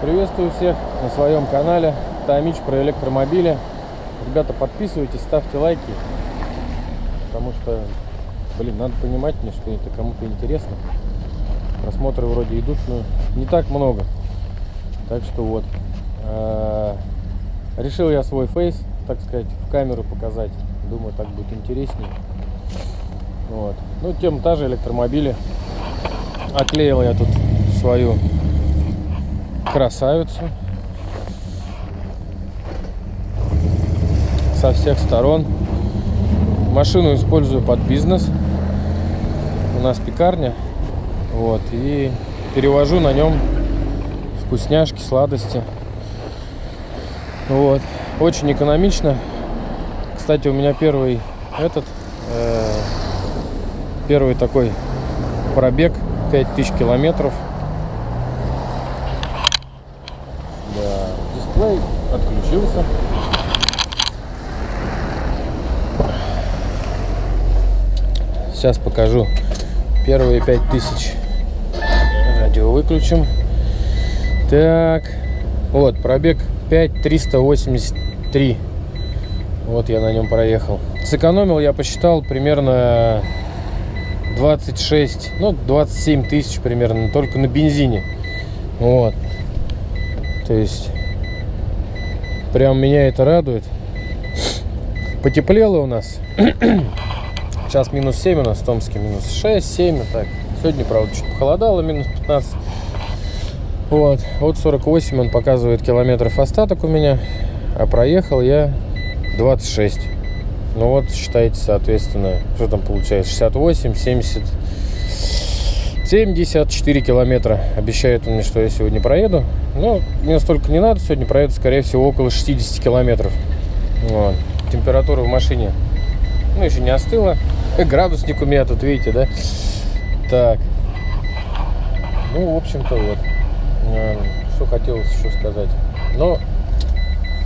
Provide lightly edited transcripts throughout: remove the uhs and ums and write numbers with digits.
Приветствую всех на своем канале Томич про электромобили. Ребята, подписывайтесь, ставьте лайки, потому что, надо понимать мне, что это кому-то интересно. Просмотры вроде идут, но не так много. Так что вот. Решил я свой фейс, так сказать, в камеру показать. Думаю, так будет интереснее. Вот. Ну, тема та же, электромобили. Отклеил я тут свою красавицу со всех сторон. Машину использую под бизнес. У нас пекарня. Вот. И перевожу на нем вкусняшки, сладости. Вот. Очень экономично. Кстати, у меня первый такой пробег 5000 километров. Да, дисплей отключился. Сейчас покажу первые 5000. Радио выключим. Так, вот пробег 5383. Вот я на нем проехал. Сэкономил, я посчитал, примерно 27 тысяч примерно, только на бензине. Вот. То есть прям меня это радует. Потеплело у нас. Сейчас минус 7 у нас в Томске, минус 6, 7. Так. Сегодня, правда, чуть похолодало, минус 15. Вот. Вот 48 он показывает километров остаток у меня. А проехал я 26. Ну вот, считайте, соответственно, что там получается? 68, 70, 74 километра. Обещает он мне, что я сегодня проеду. Но мне столько не надо. Сегодня проеду, скорее всего, около 60 километров. Вот. Температура в машине, еще не остыла. Градусник у меня тут, видите, да? Так. Ну, в общем-то, вот. Что хотелось еще сказать. Но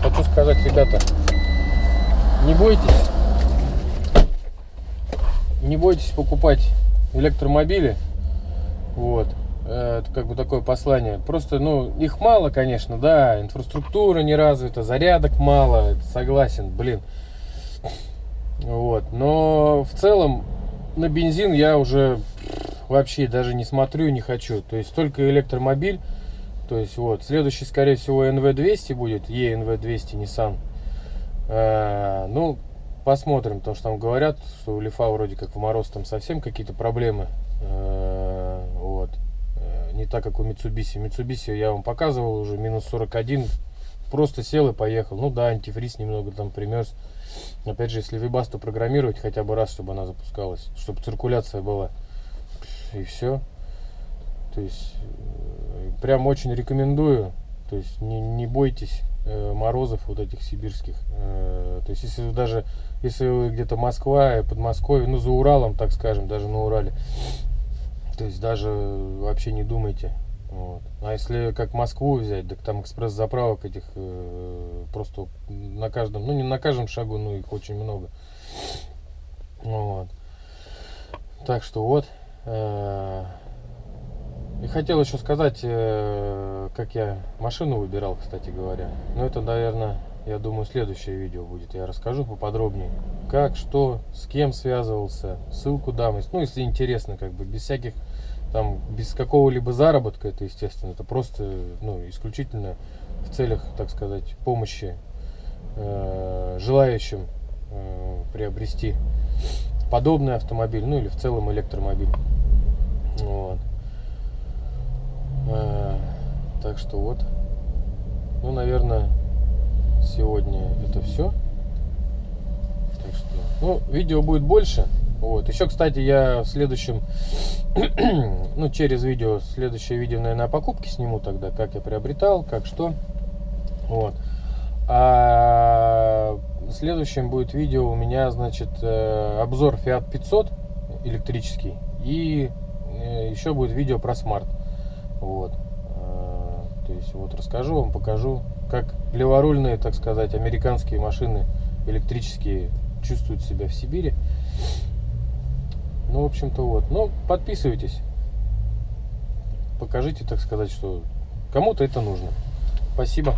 хочу сказать, ребята, не бойтесь покупать электромобили. Вот. Это как бы такое послание. Просто, их мало, конечно, да. Инфраструктура не развита, зарядок мало. Согласен, Вот. Но в целом на бензин я уже вообще даже не смотрю, не хочу. То есть только электромобиль. То есть вот. Следующий, скорее всего, NV200 будет. ENV200 Nissan. Посмотрим, потому что там говорят, что у Лифа вроде как в мороз там совсем какие-то проблемы. Вот. Не так, как у Mitsubishi. Mitsubishi я вам показывал уже, минус 41. Просто сел и поехал. Ну да, антифриз немного там примерз. Опять же, если Webasto программировать хотя бы раз, чтобы она запускалась, чтобы циркуляция была. И все. То есть, прям очень рекомендую. То есть, не бойтесь морозов вот этих сибирских. То есть, если вы где-то Москва, Подмосковье, за Уралом, так скажем, даже на Урале, то есть даже вообще не думайте. Вот. А если как Москву взять, так там экспресс-заправок этих просто на каждом, не на каждом шагу, но их очень много. Вот. Так что вот. И хотел еще сказать, как я машину выбирал, кстати говоря. Но это, наверное, я думаю, следующее видео будет. Я расскажу поподробнее, как, что, с кем связывался. Ссылку дам. Если интересно, без всяких без какого-либо заработка, это, естественно, это просто, исключительно в целях, так сказать, помощи желающим приобрести подобный автомобиль, или в целом электромобиль. Вот. Так что вот. Наверное, сегодня это все. Так что, видео будет больше. Вот. Еще, кстати, я в следующем, через видео, следующее видео, наверное, о покупке сниму тогда, как я приобретал, как что. Вот. А в следующем будет видео у меня, обзор Fiat 500 электрический. И еще будет видео про Smart. Вот. То есть, расскажу вам, покажу, как леворульные, так сказать, американские машины электрические чувствуют себя в Сибири. В общем-то, вот. Подписывайтесь. Покажите, так сказать, что Кому-то это нужно. Спасибо.